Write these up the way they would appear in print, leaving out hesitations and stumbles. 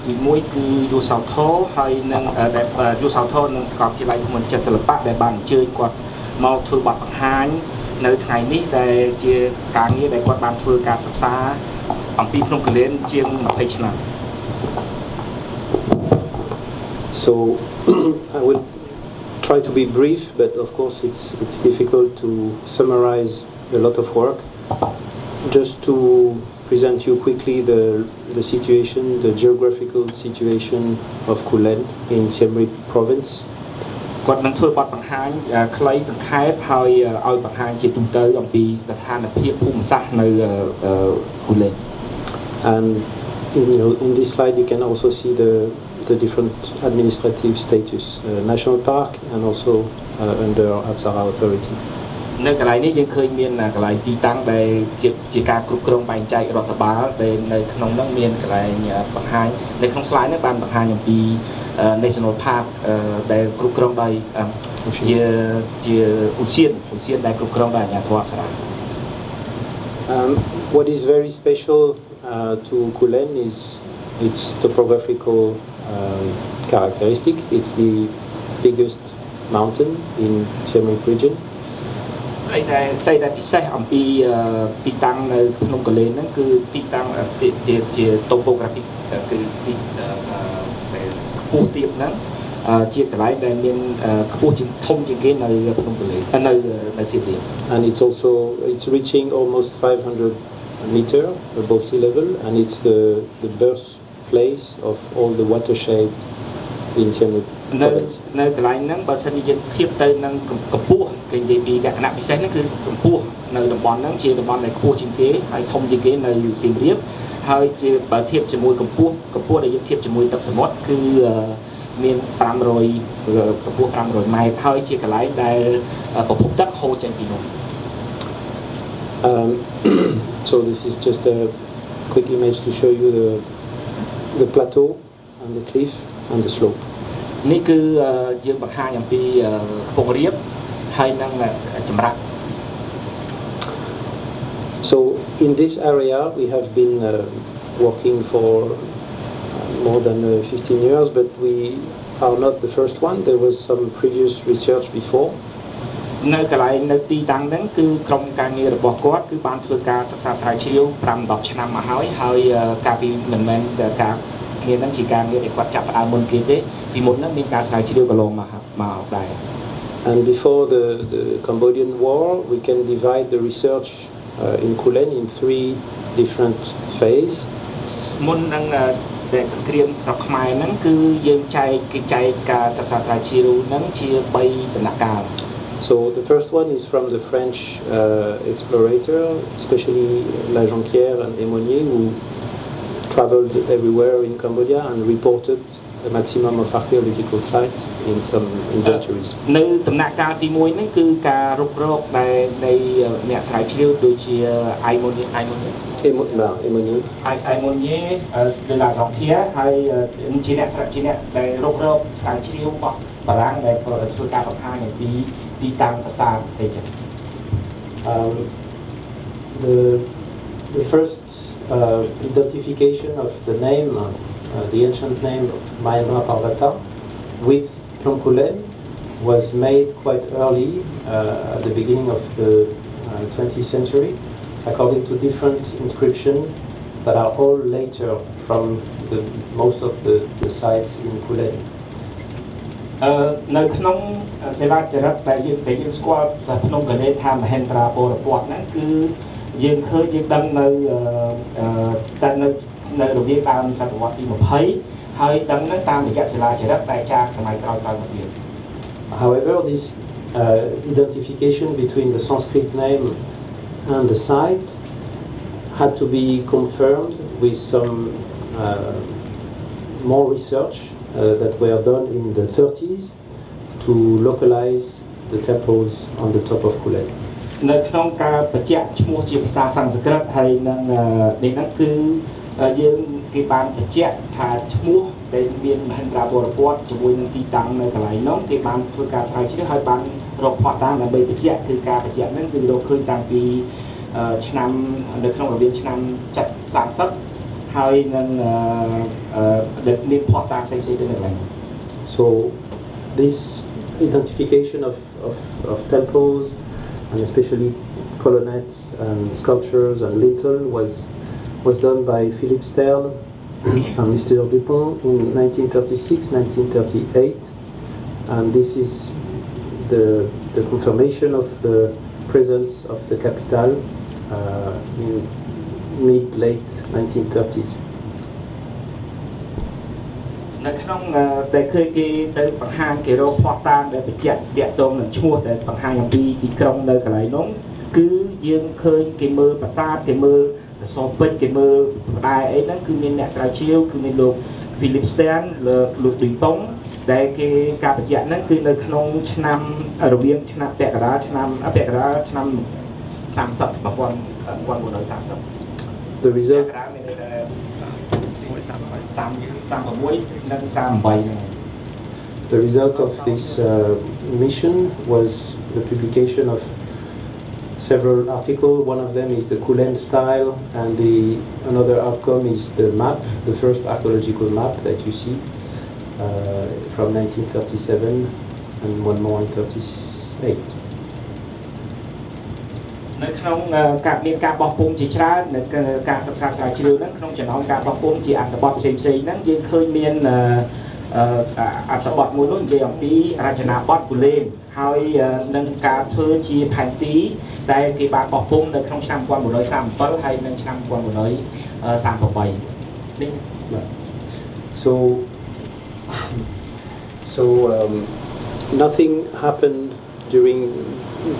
ទីមួយគឺយូសោថូហើយនឹងយូសោថូនឹងសាកលវិទ្យាល័យភូមិន្ទចិត្តសិល្បៈដែលបានអញ្ជើញគាត់មកធ្វើបទបង្ហាញនៅថ្ងៃនេះដែលជាការងារដែលគាត់បានធ្វើការសិក្សាអំពីភ្នំកលែនជាង20ឆ្នាំ So I will try to be brief, but of course it's difficult to summarize a lot of work. Just to present you quickly the situation, the geographical situation of Kulen in Siem Reap province. គាត់នឹងធ្វើបទបង្ហាញខ្លីសង្ខេបហើយឲ្យបង្ហាញជាទូទៅអំពីស្ថានភាពភូមិសាស្ត្រនៅគូលែន And in this slide you can also see the different administrative status, national park and also under Apsara authority. នៅកន្លែងនេះយើងឃើញមានកន្លែងទីតាំងដែលជាការគ្រប់គ្រងបែងចែករដ្ឋបាលដែលនៅក្នុងនោះមានកន្លែងបង្ហាញនៅក្នុង slide នេះបានបង្ហាញអំពី national park ដែលគ្រប់គ្រងដោយជាឧទ្យានដែលគ្រប់គ្រងដោយអាជ្ញាធរអប្សរា What is very special to Kulen is its topographical characteristic. It's the biggest mountain in Siem Reap region. ស្អីដែលពិសេសអំពីទីតាំងនៅក្នុងកលែនហ្នឹងគឺទីតាំងជា topographic គឺទីខ្ពស់ទាបហ្នឹងជាកន្លែងដែលមានខ្ពស់ជាងធំជាងគេនៅក្នុងកលែននៅសៀមរាប And it's reaching almost 500 meter above sea level, and it's the birthplace of all the watershed in Siem Reap province. នៅកន្លែងហ្នឹងបើសិនជាយើងធៀបទៅនឹងកម្ពស់គេនិយាយពីលក្ខណៈពិសេសហ្នឹងគឺកម្ពស់នៅតំបន់ហ្នឹងជាតំបន់ដែលខ្ពស់ជាងគេហើយធំជាងគេនៅសៀមរាបហើយជាបើធៀបជាមួយកម្ពស់ដែលយើងធៀបជាមួយទឹកសមុទ្រគឺមាន500កម្ពស់500ម៉ែត្រហើយជាកន្លែងដែលប្រភពទឹកហូរចេញពីនោះ So this is just a quick image to show you the plateau and the cliff and the slope. នេះគឺយើងបង្ហាញអំពីខ្ពង់រាបហើយនឹងចម្រាក់ So in this area we have been working for more than 15 years, but we are not the first one. There was some previous research before. នៅកន្លែងនៅទីតាំងហ្នឹងគឺក្រុមការងាររបស់គាត់គឺបានធ្វើការសិក្សាស្រាវជ្រាវ 5-10 ឆ្នាំមកហើយការពីមិនមែនការងារហ្នឹងជាការងារដែលគាត់ចាប់ផ្ដើមមុនគេទេពីមុនហ្នឹងមានការស្រាវជ្រាវកន្លងមកដែរ And before the Cambodian War, we can divide the research in Kulen in 3 different phases. មុននឹងដែលសង្គ្រាមស្រុកខ្មែរហ្នឹងគឺយើងចែកការសិក្សាស្រាវជ្រាវហ្នឹងជា3ដំណាក់កាល So the first one is from the French explorator, especially La Jonquière and Emonier, who traveled everywhere in Cambodia and reported a maximum of archaeological sites in some inventories. នៅដំណាក់កាលទី1ហ្នឹងគឺការរុករកដែលនៃអ្នកស្រាវជ្រាវដូចជា Emonier de la Jonquière ហើយជាអ្នកដែលរុករកស្រាវជ្រាវរបស់បារាំងដែលធ្វើការបង្ហាញអំពីទីតាំងប្រាសាទអីចឹង The first identification of the name, the ancient name of Myanmar Parvata with Phnom Kulen was made quite early at the beginning of the 20th century, according to different inscriptions that are all later from most of the sites in Kulen. នៅក្នុងសិលាចារឹកដែលយើងស្គាល់ភ្នំកលែនថាមហេន្ទ្រាបូរពតហ្នឹងគឺយើងឃើញយើងដឹងនៅរវាងដើមសតវត្សទី20ហើយដឹងហ្នឹងតាមរយៈសិលាចារឹកដែលចារសម័យក្រោយមកទៀត However, this identification between the Sanskrit name and the site had to be confirmed with some more research that were done in the 30s to localize the temples on the top of Kulen. នៅក្នុងការបញ្ជាក់ឈ្មោះជាភាសាសំស្ក្រឹតហើយនឹងនេះហ្នឹងគឺយើងគេបានបញ្ជាក់ថាឈ្មោះដែលមានមហេន្ទ្រាបូរពតជាមួយនឹងទីតាំងនៅកន្លែងនោះគេបានធ្វើការស្រាវជ្រាវហើយបានរកផុសតាងដើម្បីបញ្ជាក់គឺការបញ្ជាក់ហ្នឹងគឺរកឃើញតាំងពីឆ្នាំនៅក្នុងរវាងឆ្នាំ70-30ហ ហើយនឹងមានផុសតាមផ្សេងៗទៅនៅកន្លែង So this identification of temples and especially colonnettes and sculptures and lintel was done by Philippe Stern and Mr. Dupont in 1936-1938, and this is the confirmation of the presence of the capital in mid-late 1930s. នៅក្នុងតែឃើញគេទៅបង្ហាញគេរកផុសតាមដែលបញ្ជាក់តាក់ទងនឹងឈ្មោះដែលបង្ហាញអំពីទីក្រុងនៅកន្លែងនោះគឺយើងឃើញគេមើលប្រាសាទគេមើលសសរពេជ្រគេមើលផ្តែរអីហ្នឹងគឺមានអ្នកស្រាវជ្រាវគឺមានលោក Philippe Stern លោក Dupont ដែលគេការបញ្ជាក់ហ្នឹងគឺនៅក្នុងឆ្នាំរវាងឆ្នាំពាក់កណ្ដាលឆ្នាំ30 The result The result of this mission was the publication of several articles. One of them is the Kulen style, and another outcome is the map, the first archaeological map that you see from 1937, and one more in 38. នៅក្នុងមានការបោះពុម្ពជាច្រើននៅការសិក្សាស្រាវជ្រាវហ្នឹងក្នុងចំណោមការបោះពុម្ពជាអត្ថបទផ្សេងៗហ្នឹងយើងឃើញមានអត្ថបទមួយនោះនិយាយអំពីរចនាបថគូលែនហើយនឹងការធ្វើជាផែនទីដែលគេបានបោះពុម្ពនៅក្នុងឆ្នាំ1937ហើយនៅឆ្នាំ1938នេះ So nothing happened during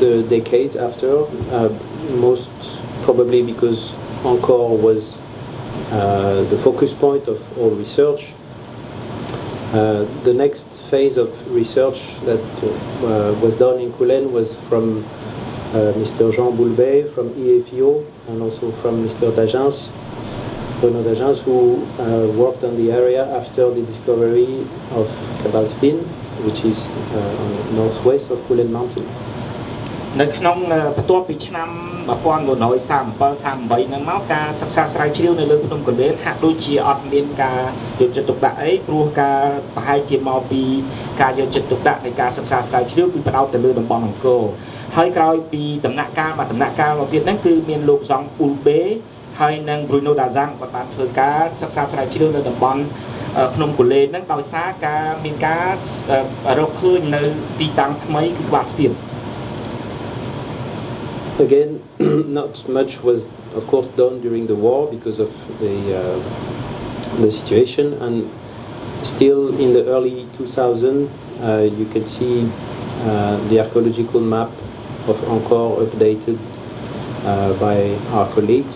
the decades after, most probably because Angkor was the focus point of all research. The next phase of research that was done in Kulen was from Mr. Jean Boulbet from EFIO and also from Mr. Bruno Dagens, who worked on the area after the discovery of Kabalspin, which is on the northwest of Kulen Mountain. នៅក្នុងបន្ទាប់ពីឆ្នាំ1937-38ហ្នឹងមកការសិក្សាស្រាវជ្រាវនៅលើភ្នំកលែនហាក់ដូចជាអត់មានការយកចិត្តទុកដាក់អីព្រោះការប្រហែលជាមកពីការយកចិត្តទុកដាក់នៃការសិក្សាស្រាវជ្រាវគឺផ្ដោតទៅលើតំបន់អង្គរហើយក្រោយពីដំណាក់កាលមកទៀតហ្នឹងគឺមានលោកសង់ពូលបេហើយនិង Bruno Dagens គាត់បានធ្វើការសិក្សាស្រាវជ្រាវនៅតំបន់ភ្នំកលែនហ្នឹងដោយសារការមានការរកឃើញនៅទីតាំងថ្មីគឺក្បាលស្ពាន Again, not much was, of course, done during the war because of the situation, and still in the early 2000s, you can see the archaeological map of Angkor updated by our colleagues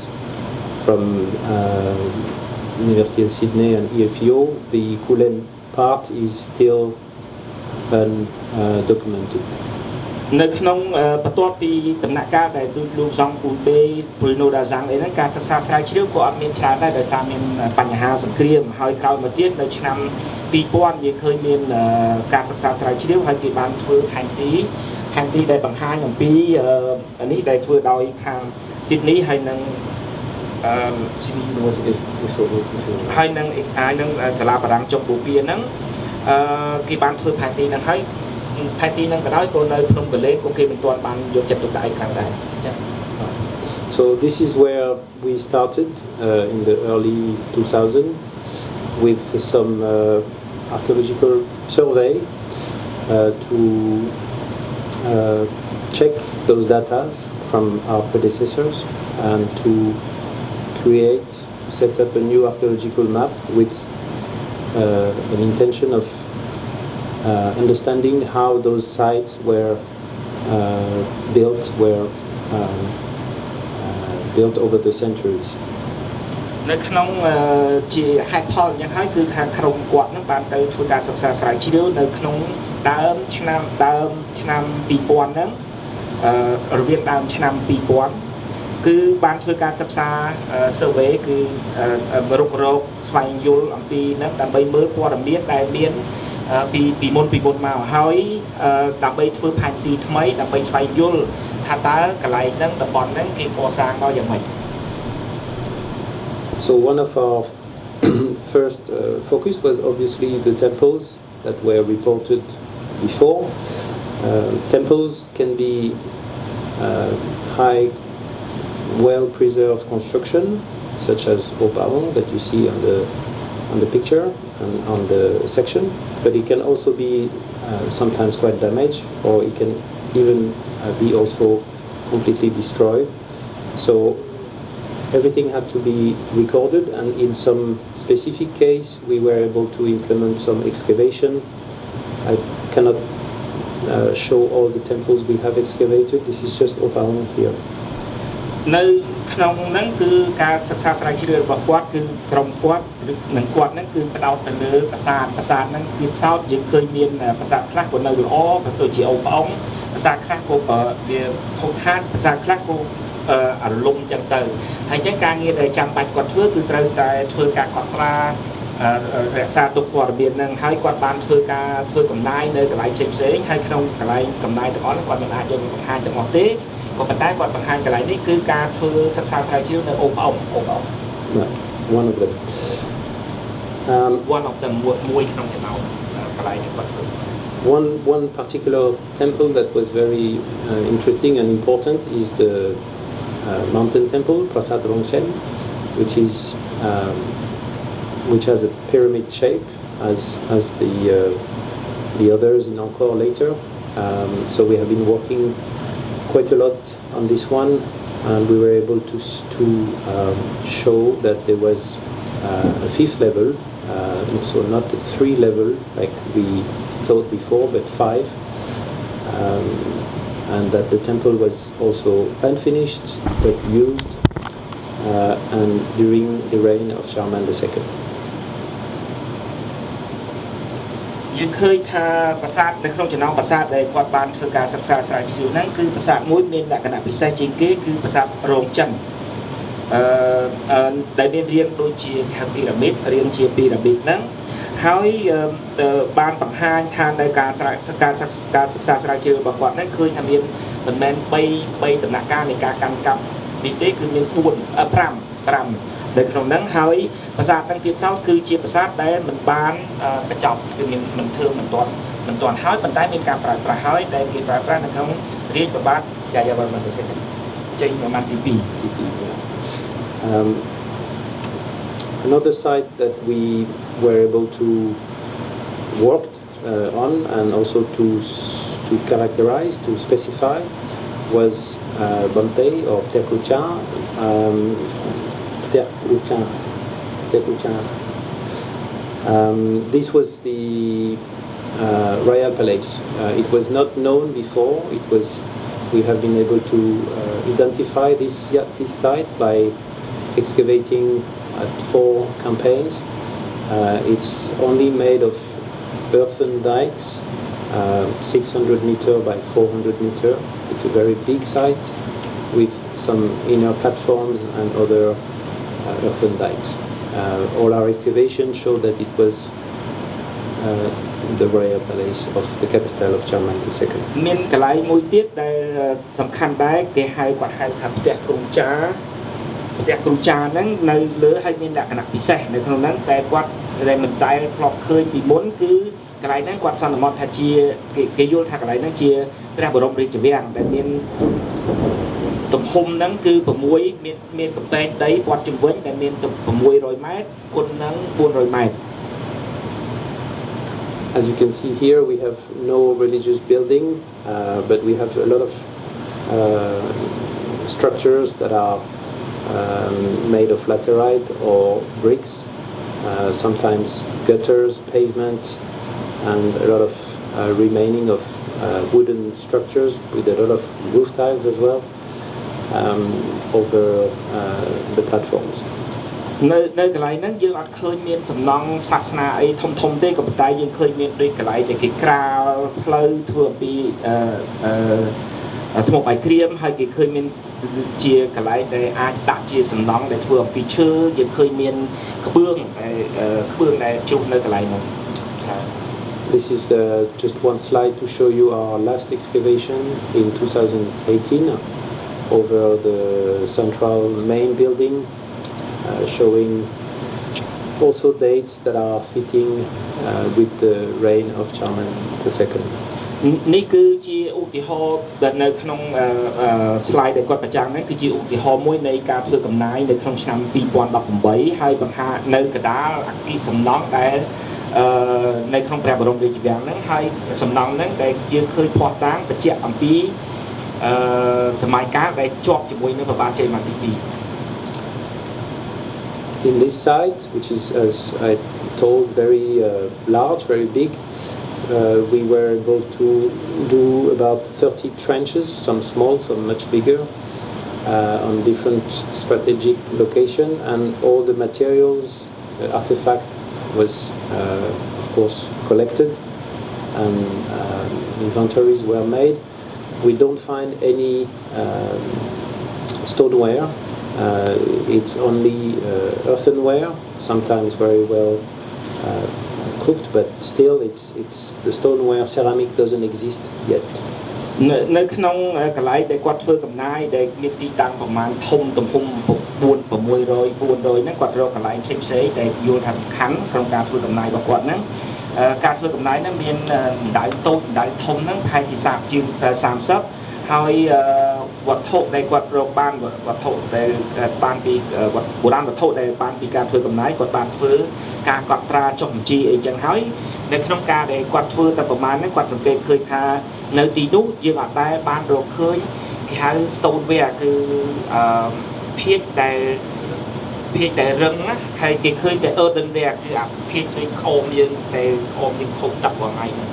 from University of Sydney and EFIO. The Kulen part is still undocumented. នៅក្នុងបន្ទាប់ពីដំណាក់កាលដែលលោកសង់ពូលបេ Bruno Dagens អីហ្នឹងការសិក្សាស្រាវជ្រាវក៏អត់មានច្រើនដែរដោយសារមានបញ្ហាសង្គ្រាមហើយក្រោយមកទៀតនៅឆ្នាំ2000យើងឃើញមានការសិក្សាស្រាវជ្រាវហើយគេបានធ្វើផែនទីដែលបង្ហាញអំពីនេះដែលធ្វើដោយខាង Sydney ហើយនឹង Sydney University ហើយនឹងសាលាបារាំងចុងបូព៌ាហ្នឹងគេបានធ្វើផែនទីហ្នឹងហើយ So this is where we started in the early 2000s with some archaeological survey to check those data from our predecessors and to set up a new archaeological map with an intention of understanding how those sites were built over the centuries. នៅក្នុងជាហេតុផលយ៉ាងហើយគឺខាងក្រុមគាត់នឹងបានទៅធ្វើការសិក្សាស្រាវជ្រាវនៅក្នុងដើមឆ្នាំ2000ហ្នឹងរវាងដើមឆ្នាំ2000គឺបានធ្វើការសិក្សា survey គឺរុករកស្វែងយល់អំពីហ្នឹងដើម្បីមើលព័ត៌មានដែលមានពីមុនមកហើយដើម្បីធ្វើផែនទីថ្មីដើម្បីស្វែងយល់ថាតើកន្លែងហ្នឹងតំបន់ហ្នឹងគេកសាងមកយ៉ាងម៉េច So one of our first focus was obviously the temples that were reported before. Temples can be high, well-preserved construction, such as Opaong that you see on the picture and on the section, but it can also be sometimes quite damaged, or it can even be also completely destroyed. So everything had to be recorded, and in some specific case we were able to implement some excavation. I cannot show all the temples we have excavated. This is just Opaong here. នៅក្នុងហ្នឹងគឺការសិក្សាស្រាវជ្រាវរបស់គាត់គឺក្រុមគាត់នឹងគាត់ហ្នឹងគឺផ្ដោតទៅលើប្រាសាទហ្នឹងគឺផ្សោតយើងឃើញមានប្រាសាទខ្លះក៏នៅល្អក៏ដូចជាអូប៉អងប្រាសាទខ្លះក៏វាខូចខាតប្រាសាទខ្លះក៏អរលំចឹងទៅហើយអញ្ចឹងការងារដែលចាំបាច់គាត់ធ្វើគឺត្រូវតែធ្វើការកត់ត្រារក្សាទុកព័ត៌មានហ្នឹងហើយគាត់បានធ្វើការធ្វើកំណាយនៅកន្លែងផ្សេងៗហើយក្នុងកន្លែងកំណាយទាំងអស់ហ្នឹងគាត់មិនអាចយកមកបង្ហាញទាំងអស់ទេក៏ប៉ុន្តែគាត់បង្ហាញកន្លែងនេះគឺការធ្វើសិក្សាស្រាវជ្រាវនៅអូប៉អង one of them មួយក្នុងចំណោមកន្លែងដែលគាត់ធ្វើ One particular temple that was very interesting and important is the mountain temple, Prasad Rongchen, which has a pyramid shape as the others in Angkor later. So we have been working quite a lot on this one, and we were able to show that there was a fifth level, so not a 3 level like we thought before, but 5, and that the temple was also unfinished but used and during the reign of Charlemagne II. យើងឃើញថាប្រាសាទនៅក្នុងចំណោមប្រាសាទដែលគាត់បានធ្វើការសិក្សាស្រាវជ្រាវហ្នឹងគឺប្រាសាទមួយមានលក្ខណៈពិសេសជាងគេគឺប្រាសាទរងចិនដែលមានរាងដូចជាពីរ៉ាមីតរាងជាពីរ៉ាមីតហ្នឹងហើយបានបង្ហាញថានៅការសិក្សាស្រាវជ្រាវរបស់គាត់ហ្នឹងឃើញថាមានមិនមែន3ដំណាក់កាលនៃការកាន់កាប់នេះទេគឺមាន5នៅក្នុងហ្នឹងហើយប្រាសាទហ្នឹងទៀតសោតគឺជាប្រាសាទដែលមិនបានកញ្ចប់គឺមានមិនធ្វើមិនទាន់ហើយប៉ុន្តែមានការប្រើប្រាស់ហើយដែលគេប្រើប្រាស់នៅក្នុងរាជប្របាទចាយាវរ្ម័នទី2ចេញប្រមាណទី2 Another site that we were able to work on and also to characterize, to specify, was Bantay or Tekucha. This was the Royal Palace. It was not known before. We have been able to identify this site by excavating at 4 campaigns. It's only made of earthen dikes, 600 meter by 400 meter. It's a very big site with some inner platforms and other earthen dikes. All our excavations show that it was the royal palace of the capital of Charlemagne II. មានកន្លែងមួយទៀតដែលសំខាន់ដែរគេហៅគាត់ហៅថាផ្ទះគ្រូចាហ្នឹងនៅលើហើយមានលក្ខណៈពិសេសនៅក្នុងហ្នឹងតែគាត់ដែលមិនដែលធ្លាប់ឃើញពីមុនគឺកន្លែងហ្នឹងគាត់សន្មតថាជាគេយល់ថាកន្លែងហ្នឹងជាព្រះបរមរាជវាំងដែលមានទំហំហ្នឹងគឺ6មានកំពែងដីព័ទ្ធជុំវិញដែលមាន600ម៉ែត្រគុណនឹង400ម៉ែត្រ As you can see here, we have no religious building, but we have a lot of structures that are made of laterite or bricks, sometimes gutters, pavement, and a lot of remaining of wooden structures with a lot of roof tiles as well over the platforms. នៅកន្លែងហ្នឹងយើងអត់ឃើញមានសំណង់សាសនាអីធំទេក៏ប៉ុន្តែយើងឃើញមានដូចកន្លែងដែលគេក្រាលផ្លូវធ្វើអំពីថ្មបាយក្រៀមហើយគេឃើញមានជាកន្លែងដែលអាចដាក់ជាសំណង់ដែលធ្វើអំពីឈើយើងឃើញមានក្បឿងដែលជួសនៅកន្លែងហ្នឹង This is just one slide to show you our last excavation in 2018 over the central main building. showing also dates that are fitting with the reign of Charlemagne II. នេះគឺជាឧទាហរណ៍ដែលនៅក្នុង slide ដែលគាត់បញ្ចាំងហ្នឹងគឺជាឧទាហរណ៍មួយនៃការធ្វើកំណាយនៅក្នុងឆ្នាំ 2018 ហើយបង្ហាញនៅកណ្ដាលអគារសំណង់ដែលនៅក្នុងព្រះបរមរាជវាំងហ្នឹងហើយសំណង់ហ្នឹងដែលយើងឃើញភ័ស្តុតាងបញ្ជាក់អំពីសម័យកាលដែលជាប់ជាមួយនឹងព្រះបាទជ័យវរ្ម័នទី 2 In this site, which is, as I told, very large, very big, we were able to do about 30 trenches, some small, some much bigger, on different strategic locations, and all the materials, artifact was, of course, collected, and inventories were made. We don't find any stoneware. It's only earthenware, sometimes very well cooked, but still it's the stoneware ceramic doesn't exist yet. នៅក្នុងកន្លែងដែលគាត់ធ្វើកំណាយដែលមានទីតាំងប្រមាណធំទំហំ 400 ហ្នឹងគាត់រកកន្លែងផ្សេងៗដែលយល់ថាសំខាន់ក្នុងការធ្វើកំណាយរបស់គាត់ហ្នឹងការធ្វើកំណាយហ្នឹងមានម្ដៅតូចម្ដៅធំហ្នឹងប្រហែលជាជាង 30 ហើយវត្ថុដែលគាត់រកបានវត្ថុដែលបានពីបុរាណវត្ថុដែលបានពីការធ្វើកំណាយគាត់បានធ្វើការកត់ត្រាចុះបញ្ជីអីចឹងហើយនៅក្នុងការដែលគាត់ធ្វើតែប្រមាណហ្នឹងគាត់សង្កេតឃើញថានៅទីនោះយើងអត់ដែលបានរកឃើញគេហៅ stoneware គឺភាគដែលរឹងណាហើយគេឃើញតែ earthenware គឺអាភាគនៃក្អមយើងដែលក្អមយើងហូបទឹករាល់ថ្ងៃហ្នឹង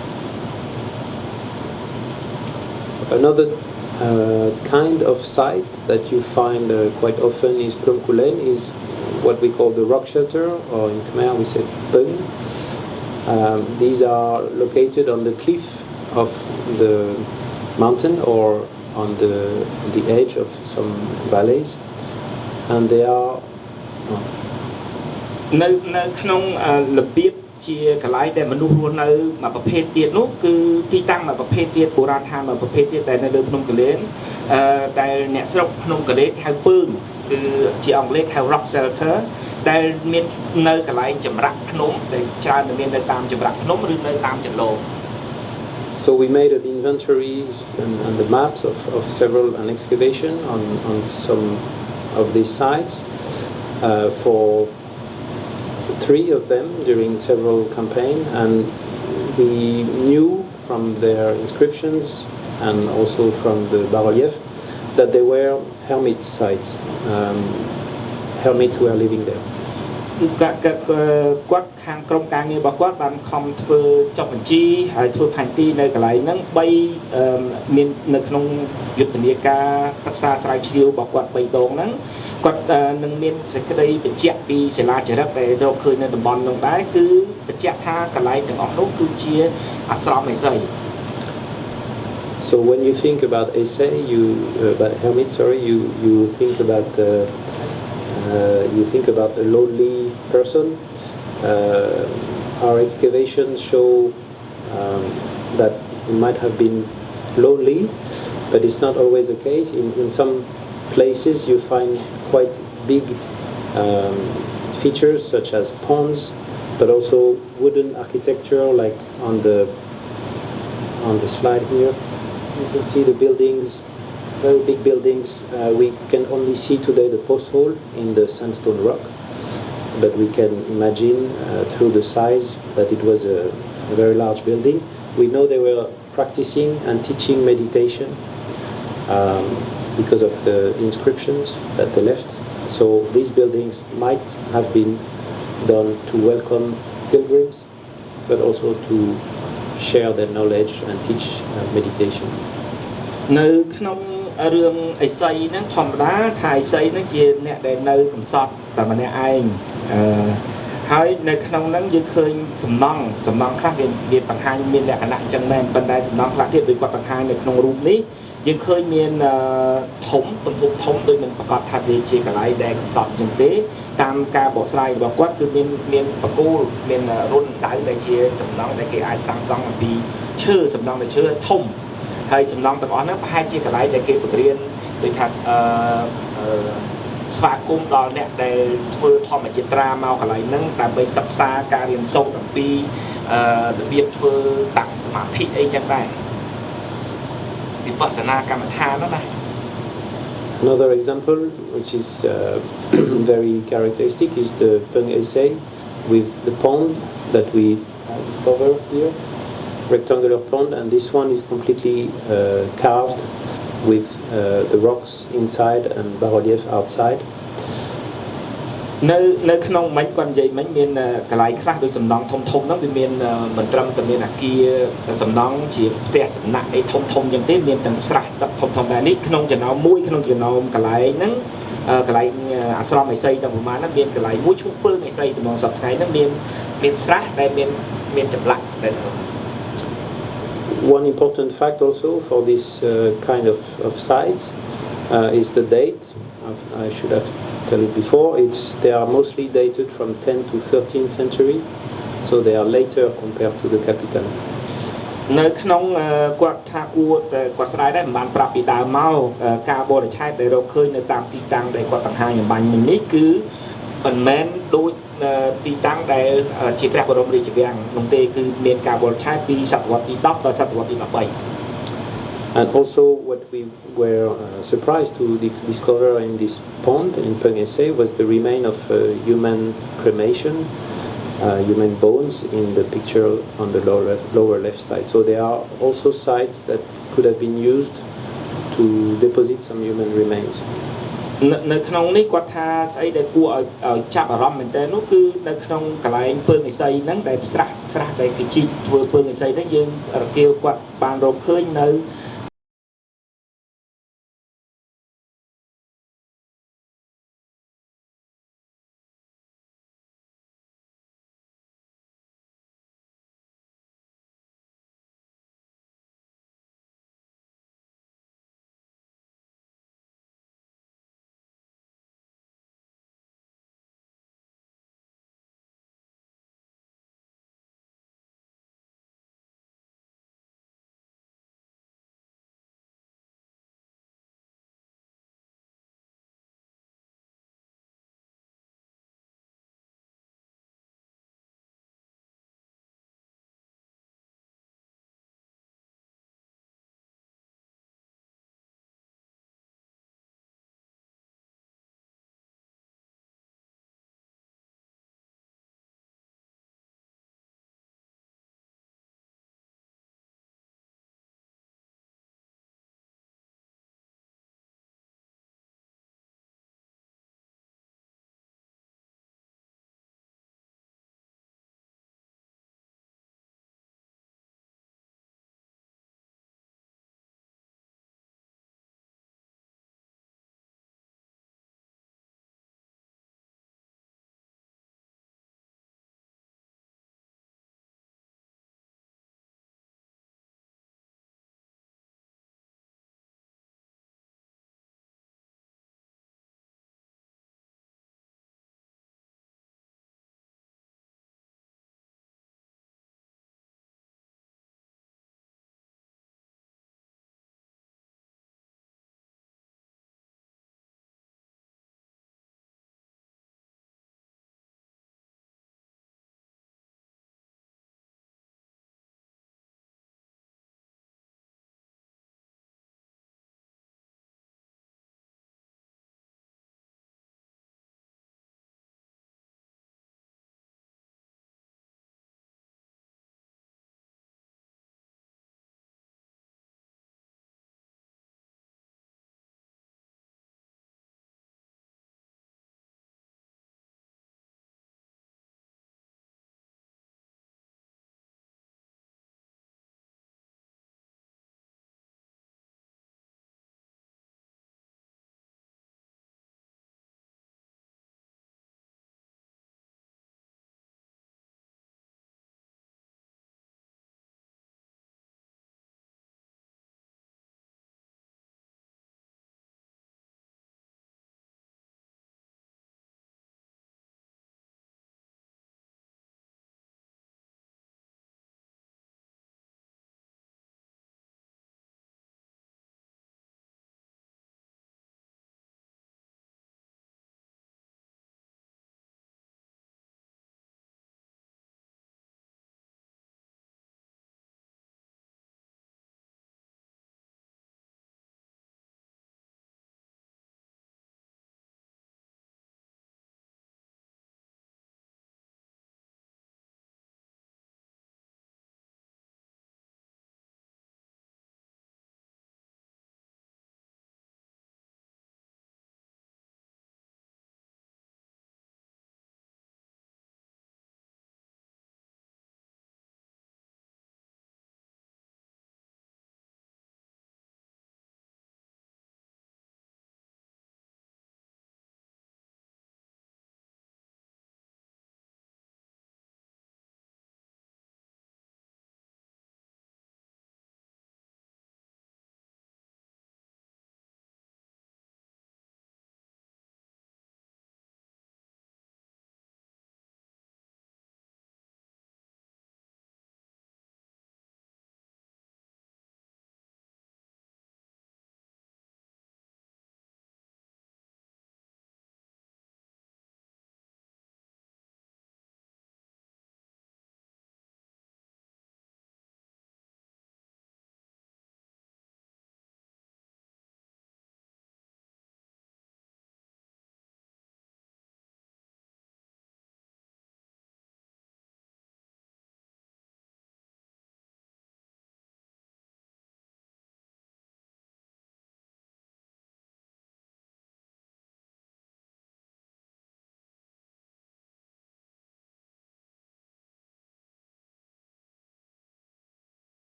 Another kind of site that you find quite often is Plumkulen is what we call the rock shelter, or in Khmer we say Pung. These are located on the cliff of the mountain or on the edge of some valleys, and they are នៅក្នុងរបៀបជាកន្លែងដែលមនុស្សរស់នៅមួយប្រភេទទៀតនោះគឺទីតាំងមួយប្រភេទទៀតបុរាណដ្ឋានមួយប្រភេទទៀតដែលនៅលើភ្នំកលែនដែលអ្នកស្រុកភ្នំកលែនហៅពើងគឺជាអង់គ្លេសហៅ rock shelter ដែលមាននៅកន្លែងចម្រាក់ភ្នំដែលច្រើនមាននៅតាមចម្រាក់ភ្នំឬនៅតាមចន្លោះ So we made an inventories and the maps of several an excavation on some of these sites for 3 of them during several campaigns, and we knew from their inscriptions and also from the bas-relief that they were hermit sites. Hermits were living there. គាត់ខាងក្រុមការងាររបស់គាត់បានខំធ្វើចុះបញ្ជីហើយធ្វើផែនទីនៅកន្លែងហ្នឹង3មាននៅក្នុងយុទ្ធនាការសិក្សាស្រាវជ្រាវរបស់គាត់3ដងហ្នឹងគាត់នឹងមានសេចក្តីបញ្ជាក់ពីសិលាចារឹកដែលរកឃើញនៅតំបន់នោះដែរគឺបញ្ជាក់ថាកន្លែងទាំងអស់នោះគឺជាអាស្រមឥសី So when you think about Aesei, about hermit, you think about a lonely person. Our excavations show that it might have been lonely, but it's not always the case. In some places you find quite big features such as ponds, but also wooden architecture like on the slide here. You can see the buildings, very big buildings. We can only see today the post hole in the sandstone rock, but we can imagine through the size that it was a very large building. We know they were practicing and teaching meditation because of the inscriptions that they left. So these buildings might have been done to welcome pilgrims, but also to share their knowledge and teach meditation. នៅក្នុងរឿងអិសីហ្នឹងធម្មតាថាអិសីហ្នឹងជាអ្នកដែលនៅកំសត់តែម្នាក់ឯងហើយនៅក្នុងហ្នឹងយើងឃើញសំណង់ខ្លះវាបង្ហាញមានលក្ខណៈអញ្ចឹងមែនប៉ុន្តែសំណង់ខ្លះទៀតដូចគាត់បង្ហាញនៅក្នុងរូបនេះយើងឃើញមានធំទំហំធំដូចមិនប្រកាសថាវាជាកន្លែងដែលកំសត់អញ្ចឹងទេតាមការបកស្រាយរបស់គាត់គឺមានបកគោលមានរុនដៅដែលជាសំណង់ដែលគេអាចសាងសង់អំពីឈើសំណង់ដែលឈើធំហើយសំណង់ទាំងអស់ហ្នឹងប្រហែលជាកន្លែងដែលគេបង្រៀនដូចថា ស្វាគមន៍ដល់អ្នកដែលធ្វើធម្មយាត្រាមកកន្លែងហ្នឹងដើម្បីសិក្សាការរៀនសូត្រអំពីរបៀបធ្វើតាំងសមាធិអីចឹងដែរវិបស្សនាកម្មដ្ឋានហ្នឹងណា Another example, which is very characteristic, is the Peng essay with the pond that we discover here, rectangular pond, and this one is completely carved with the rocks inside and bas-relief outside. នៅក្នុងមិញគាត់និយាយមិញមានកន្លែងខ្លះដូចសំណង់ធំៗហ្នឹងវាមានមិនត្រឹមតែមានអាគារសំណង់ជាផ្ទះសំណាក់អីធំៗចឹងទេមានទាំងស្រះទឹកធំៗដែរនេះក្នុងចំណោមមួយក្នុងចំណោមកន្លែងហ្នឹងកន្លែងអាស្រមឥសីទាំងប្រមាណហ្នឹងមានកន្លែងមួយឈ្មោះពើងឥសីតំងសប្តាហ៍ថ្ងៃហ្នឹងមានស្រះដែលមានចម្លាក់ដែរ One important fact also for this kind of sites is the date. I should have told it before. They are mostly dated from 10th to 13th century, so they are later compared to the capital. នៅក្នុងគាត់ថាគួរគាត់ស្ដាយដែរមិនបានប្រាប់ពីដើមមកការបរិច្ឆេទដែលរកឃើញនៅតាមទីតាំងដែលគាត់បង្ហាញអំបញ្ញមិញនេះគឺមិនមែនដូចទីតាំងដែលជាព្រះបរមរាជវាំងនោះទេគឺមានការបរិច្ឆេទពីសតវត្សទី10ដល់សតវត្សទី13 And also what we were surprised to discover in this pond in Peng Esse was the remain of human cremation, human bones in the picture on the lower left side. So there are also sites that could have been used to deposit some human remains. នៅក្នុងនេះគាត់ថាស្អីដែលគួរឲ្យចាប់អារម្មណ៍មែនតើនោះគឺនៅក្នុងកន្លែងពើងឥសីហ្នឹងដែលស្រះដែលគេជីកធ្វើពើងឥសីហ្នឹងយើងរកៀវគាត់បានរកឃើញនៅ